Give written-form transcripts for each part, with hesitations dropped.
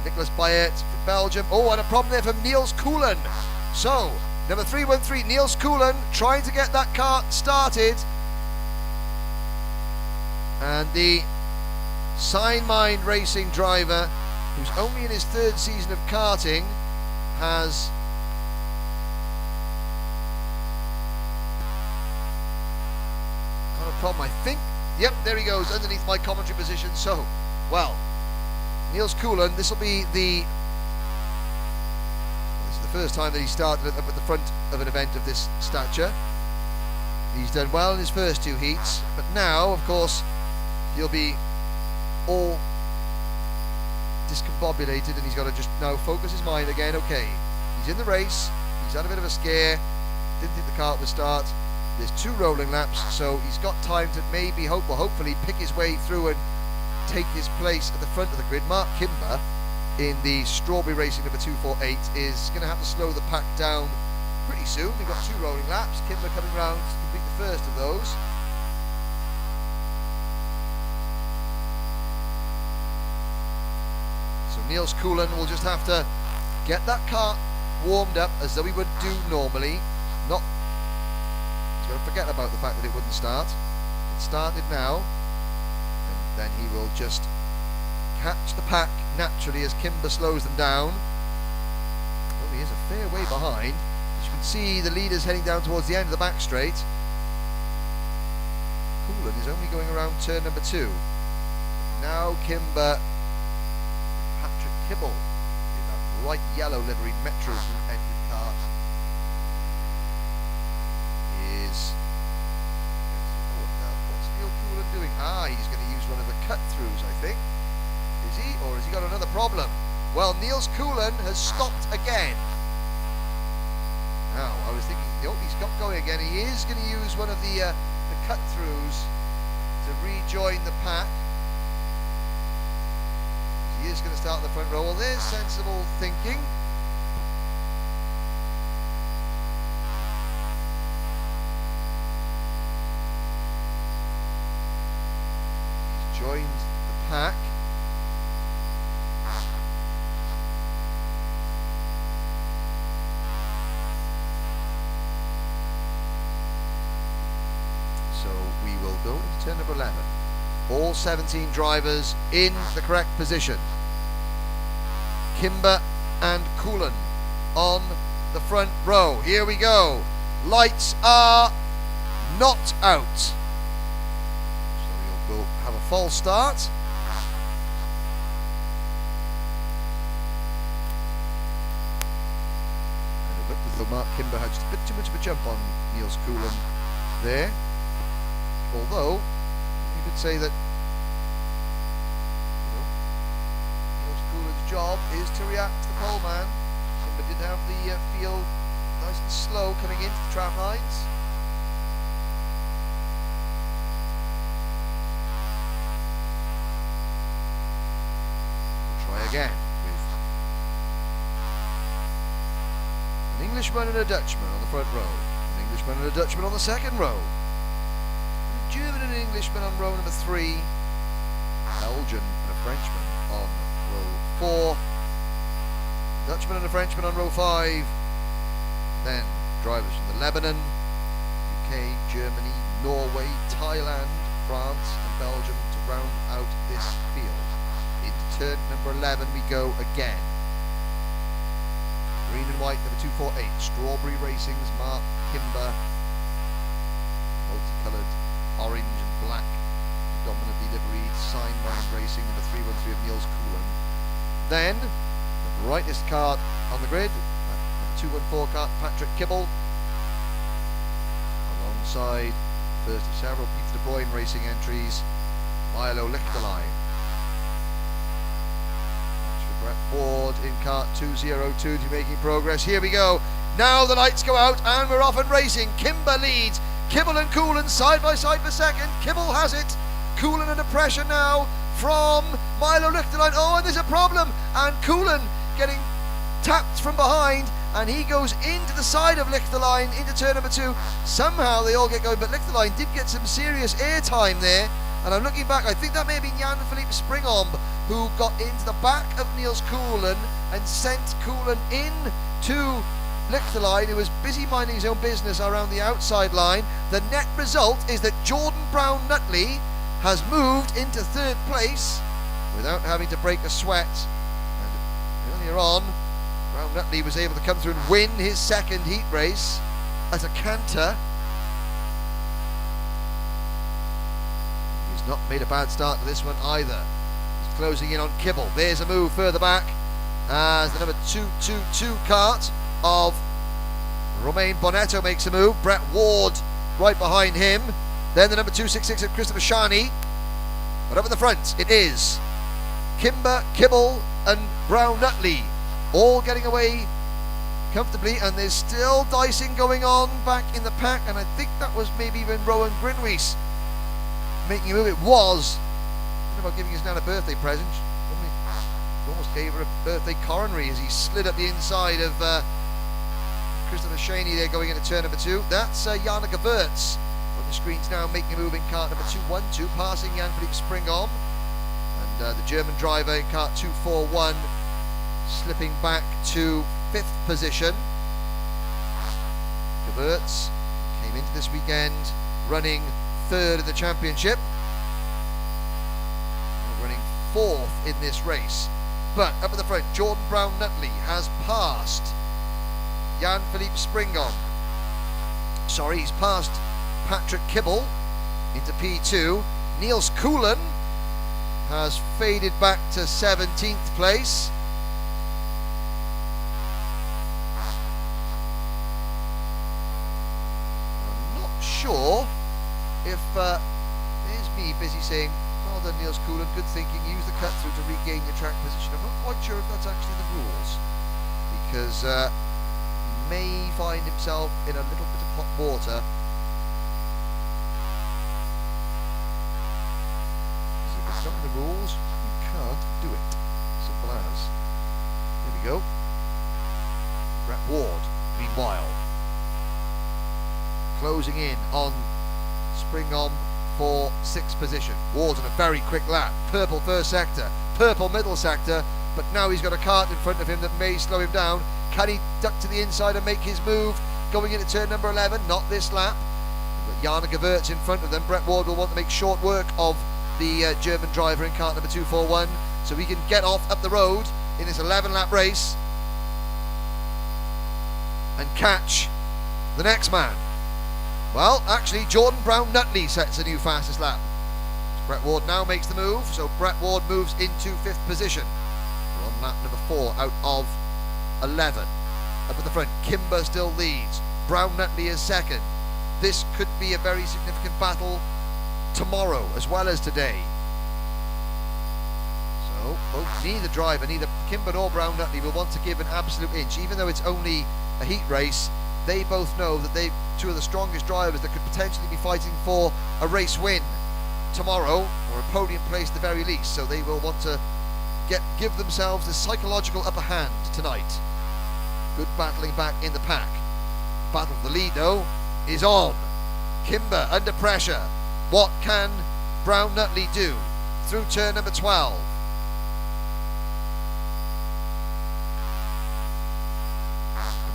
Nicholas Bayet from Belgium. Oh, and a problem there from Niels Koelen. So, number 313, Niels Koelen, trying to get that car started. And the Signmind Racing driver, who's only in his 3rd season of karting, has got a problem, I think. Yep, there he goes, underneath my commentary position. So, well, Niels Koelen, this will be the first time that he started up at the front of an event of this stature. He's done well in his first 2 heats, but now, of course, he'll be all discombobulated, and he's got to just now focus his mind again. Okay, he's in the race, he's had a bit of a scare, didn't think the car would start. There's 2 rolling laps, so he's got time to maybe hopefully pick his way through and take his place at the front of the grid. Mark Kimber in the Strawberry Racing number 248 is going to have to slow the pack down pretty soon. We've got 2 rolling laps. Kimber coming round to complete the first of those. So Niels Koelen will just have to get that car warmed up as though he would do normally. He's going to forget about the fact that it wouldn't start. It started now, and then he will just catch the pack naturally as Kimber slows them down. Well, he is a fair way behind. As you can see, the leader's heading down towards the end of the back straight. Koelen is only going around turn number 2. Now Kimber, Patrick Kibble in that bright yellow livery Metro Group engine car is... what's Niels Koelen doing? He's going to use one of the cut-throughs, I think. Is he? Or has he got another problem? Well, Niels Koelen has stopped again. Now, I was thinking, he's got going again. He is going to use one of the cut-throughs to rejoin the pack. He is going to start in the front row. Well, there's sensible thinking. He's joined the pack. So we will go into turn number 11. All 17 drivers in the correct position. Kimber and Koelen on the front row. Here we go. Lights are not out. So we'll have a false start. And it looked as though Mark Kimber had just a bit too much of a jump on Niels Koelen there. Although, you could say that Niels Koelen's job is to react to the pole man. Kimber did have the field nice and slow coming into the tram lines. We'll try again with an Englishman and a Dutchman on the front row, an Englishman and a Dutchman on the second row. German and an Englishman on row number 3, Belgian and a Frenchman on row 4, Dutchman and a Frenchman on row 5, then drivers from the Lebanon, UK, Germany, Norway, Thailand, France and Belgium to round out this field. Into turn number 11 we go again. Green and white number 248, Strawberry Racing's Mark Kimber, multicoloured orange and black, predominantly liveried Signmind Racing number 313 of Niels Koelen. Then, the brightest card on the grid, number 214 card, Patrick Kibble, alongside first of several Peter de Bruyne Racing entries, Milo Lichterlein. That's for Brett Ward in kart 202 to be making progress. Here we go. Now the lights go out and we're off and racing. Kimber leads. Kibble and Koelen side by side for second. Kibble has it. Koelen under pressure now from Milo Lichterlein. Oh, and there's a problem. And Koelen getting tapped from behind, and he goes into the side of Lichterlein into turn number 2. Somehow they all get going, but Lichterlein did get some serious airtime there And I'm looking back, I think that may have been Jan-Philippe Springomb who got into the back of Niels Coughlan and sent Coughlan in to Lichterline, who was busy minding his own business around the outside line. The net result is that Jordan Brown-Nutley has moved into third place without having to break a sweat. And earlier on, Brown-Nutley was able to come through and win his second heat race at a canter. He's not made a bad start to this one either. He's closing in on Kibble. There's a move further back as the number 222 kart of Romain Bonetto makes a move. Brett Ward right behind him. Then the number 266 of Christopher Shani. But up at the front, it is Kimber, Kibble and Brown-Nutley all getting away comfortably, and there's still dicing going on back in the pack, and I think that was maybe even Rowan Grinweis making a move. It was. What about giving his nan a birthday present? He almost gave her a birthday coronary as he slid up the inside of Christopher Shaney there going into turn number 2. That's Jana Gewertz on the screens now, making a move in kart number 212, passing Jan-Philippe Springomb. And the German driver in kart 241 slipping back to 5th position. Gewertz came into this weekend running 3rd in the championship, running 4th in this race. But up at the front, Jordan Brown-Nutley has passed Jan-Philippe Springomb. Sorry, he's passed Patrick Kibble into P2. Niels Coughlan has faded back to 17th place. I'm not sure if there's me busy saying, well done Niels Coughlan, good thinking, use the cut through to regain your track position. I'm not quite sure if that's actually the rules, because he may find himself in a little bit of hot water. So if it's not in the rules, you can't do it. Simple as. There we go. Brett Ward, meanwhile, closing in on Springomb for 6th position. Ward's in a very quick lap. Purple first sector, purple middle sector, but now he's got a kart in front of him that may slow him down. Can he duck to the inside and make his move going into turn number 11? Not this lap. But Jana Gewertz in front of them. Brett Ward will want to make short work of the German driver in kart number 241, so he can get off up the road in this 11-lap race and catch the next man. Well, actually, Jordan Brown-Nutley sets a new fastest lap. Brett Ward now makes the move, so Brett Ward moves into 5th position. We're on lap number 4 out of 11. Up at the front, Kimber still leads. Brown-Nutley is 2nd. This could be a very significant battle tomorrow as well as today. So, neither driver, neither Kimber nor Brown-Nutley will want to give an absolute inch, even though it's only a heat race. They both know that they're two of the strongest drivers that could potentially be fighting for a race win tomorrow, or a podium place at the very least, so they will want to give themselves the psychological upper hand tonight. Good battling back in the pack. Battle for the lead though is on. Kimber under pressure. What can Brown-Nutley do through turn number 12?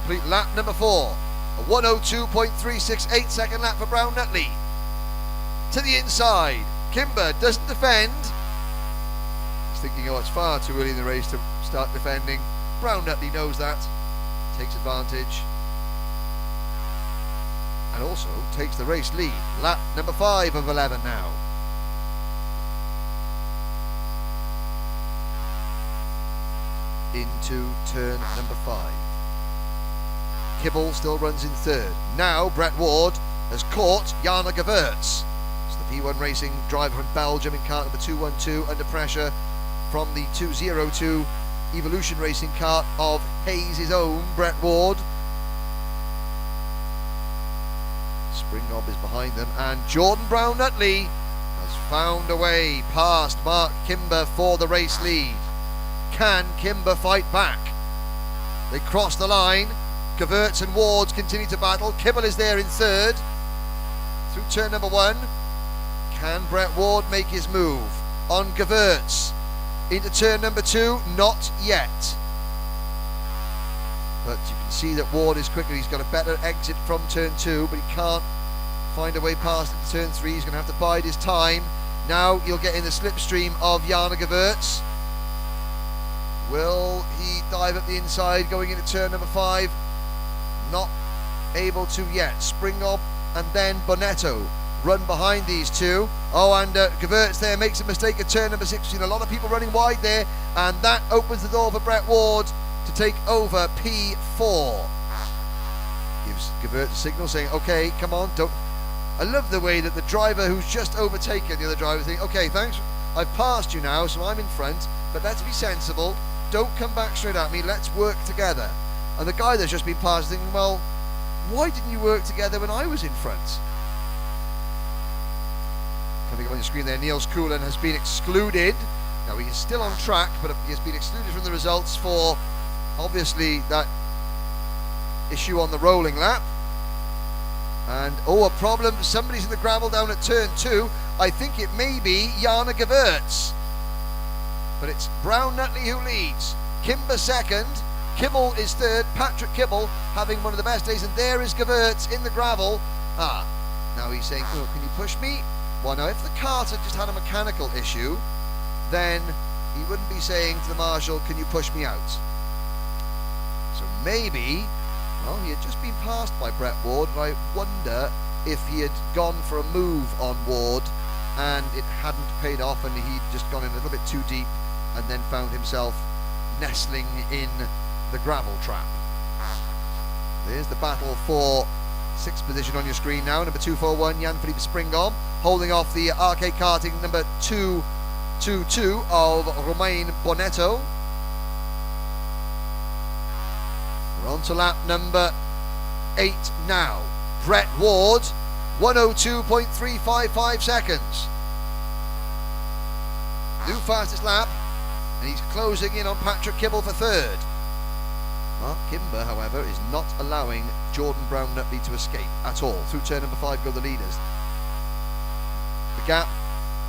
Complete lap number 4. A 102.368 second lap for Brown-Nutley. To the inside. Kimber doesn't defend. He's thinking, oh, it's far too early in the race to start defending. Brown-Nutley knows that. Takes advantage. And also takes the race lead. Lap number 5 of 11 now. Into turn number 5. Kibble still runs in 3rd. Now Brett Ward has caught Jana Gewertz. It's the P1 Racing driver from Belgium in kart number 212, under pressure from the 202 Evolution Racing kart of Hayes' own Brett Ward. Springomb is behind them, and Jordan Brown-Nutley has found a way past Mark Kimber for the race lead. Can Kimber fight back? They cross the line. Gewertz and Ward continue to battle. Kibble is there in 3rd through turn number 1. Can Brett Ward make his move on Gewurz into turn number 2? Not yet. But you can see that Ward is quicker. He's got a better exit from turn 2, but he can't find a way past into turn 3. He's going to have to bide his time. Now you'll get in the slipstream of Jana Gewurz. Will he dive up the inside going into turn number 5? Not able to yet. Springall and then Bonetto run behind these two. Oh, and Gewurz there makes a mistake at turn number 6. Seen a lot of people running wide there, and that opens the door for Brett Ward to take over P4. Gives Gewurz a signal saying, okay, come on, don't. I love the way that the driver who's just overtaken the other driver is thinking, okay, thanks, I've passed you now, so I'm in front, but let's be sensible. Don't come back straight at me, let's work together. And the guy that's just been passed is thinking, well, why didn't you work together when I was in front? Coming up on your screen there, Niels Kuhlen has been excluded. Now he is still on track, but he has been excluded from the results for obviously that issue on the rolling lap. And oh, a problem, somebody's in the gravel down at turn 2. I think it may be Jana Gewurz. But it's Brown Nutley who leads. Kimber second, Kibble is third, Patrick Kibble having one of the best days, and there is Gewurz in the gravel. Now he's saying, oh, can you push me? Well, now if the cart had just had a mechanical issue, then he wouldn't be saying to the marshal, can you push me out? So maybe, well, he had just been passed by Brett Ward, and I wonder if he had gone for a move on Ward and it hadn't paid off and he'd just gone in a little bit too deep and then found himself nestling in the gravel trap. There's the battle for 6th position on your screen now. Number 241, Jan-Philippe Springall, holding off the RK Karting number 222 of Romain Bonetto. We're on to lap number 8 now. Brett Ward, 102.355 seconds. New fastest lap, and he's closing in on Patrick Kibble for 3rd. Mark Kimber, however, is not allowing Jordan Brown Nutley to escape at all. Through turn number 5 go the leaders. The gap,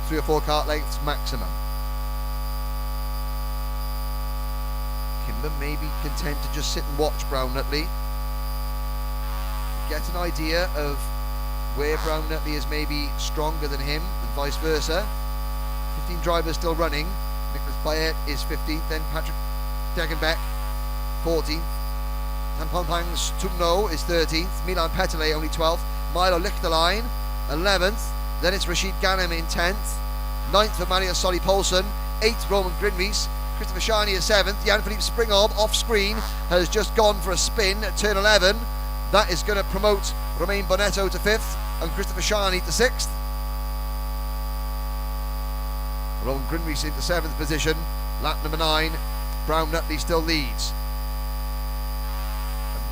3 or 4 kart lengths maximum. Kimber may be content to just sit and watch Brown Nutley. Get an idea of where Brown Nutley is maybe stronger than him and vice versa. 15 drivers still running. Nicholas Bayet is 15th, then Patrick Degenbeck 14th. Tamponpangs Tumno is 13th. Milan Petele only 12th. Milo Lichterlein 11th. Then it's Rashid Ghanem in 10th. 9th for Mario Solly Poulsen. 8th Roman Grinwies. Christopher Shani is 7th. Jan-Philippe Springall off screen has just gone for a spin at turn 11. That is going to promote Romain Bonetto to 5th and Christopher Shani to 6th. Roman Grinwies into 7th position. Lap number 9. Brown Nutley still leads.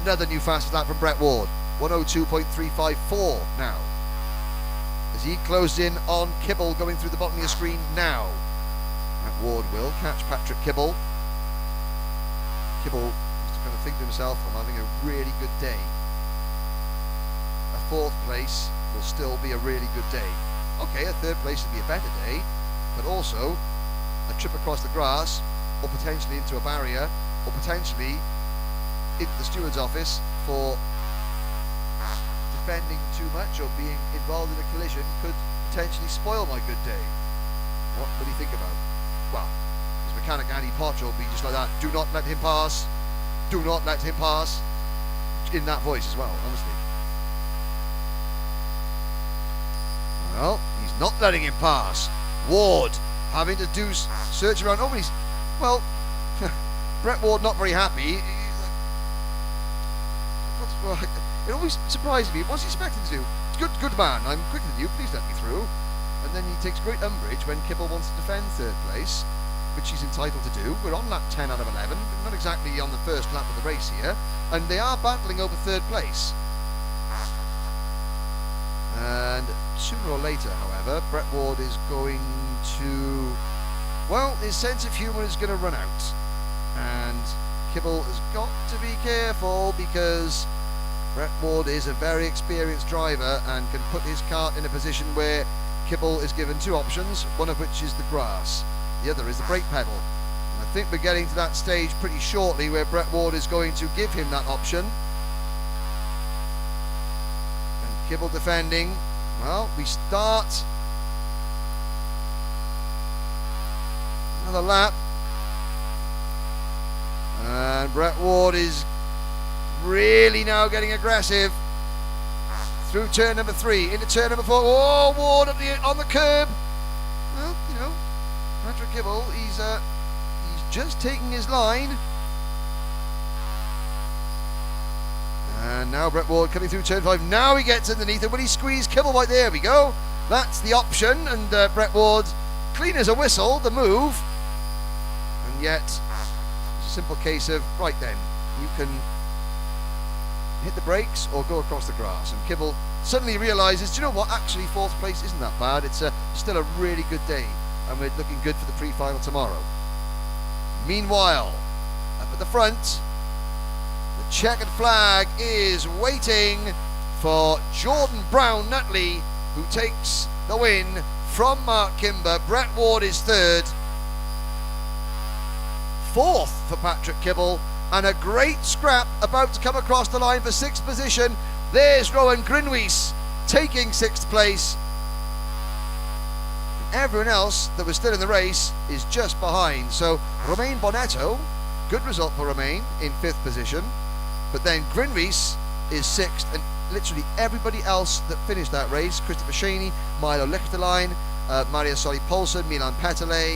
Another new fastest lap from Brett Ward. 102.354 now. As he closes in on Kibble going through the bottom of your screen now. Brett Ward will catch Patrick Kibble. Kibble has to kind of think to himself, I'm having a really good day. A 4th place will still be a really good day. Okay, a 3rd place would be a better day, but also a trip across the grass, or potentially into a barrier, or potentially into the steward's office for defending too much or being involved in a collision could potentially spoil my good day. What will he think about? Well, his mechanic Andy Potter will be just like that. Do not let him pass. Do not let him pass. In that voice as well, honestly. Well, he's not letting him pass. Ward having to do search around. Oh, he's, well, Brett Ward not very happy. It always surprises me. What's he expecting to do? Good man, I'm quicker than you, please let me through. And then he takes great umbrage when Kibble wants to defend 3rd place, which he's entitled to do. We're on lap 10 out of 11, not exactly on the first lap of the race here, and they are battling over 3rd place. And sooner or later, however, Brett Ward is going to, well, his sense of humour is going to run out. And Kibble has got to be careful because Brett Ward is a very experienced driver and can put his kart in a position where Kibble is given two options, one of which is the grass, the other is the brake pedal. And I think we're getting to that stage pretty shortly where Brett Ward is going to give him that option. And Kibble defending. Well, we start another lap. And Brett Ward is really now getting aggressive through turn number 3 into turn number 4. Oh, Ward on the curb. Well, you know, Patrick Kibble, he's just taking his line. And now Brett Ward coming through turn 5. Now he gets underneath it. Will he squeeze Kibble? Right, there we go. That's the option. And Brett Ward, clean as a whistle, the move. And yet, it's a simple case of, right then, you can hit the brakes or go across the grass. And Kibble suddenly realises, do you know what, actually 4th place isn't that bad. It's still a really good day, and we're looking good for the pre-final tomorrow. Meanwhile, up at the front, the checkered flag is waiting for Jordan Brown Nutley, who takes the win from Mark Kimber. Brett Ward is 3rd. 4th for Patrick Kibble, and a great scrap about to come across the line for 6th position. There's Rowan Grinwees taking 6th place. And everyone else that was still in the race is just behind. So Romain Bonetto, good result for Romain, in 5th position. But then Grinwees is 6th, and literally everybody else that finished that race, Christopher Shaney, Milo Lichterlein, Mario Soli Polson, Milan Petele,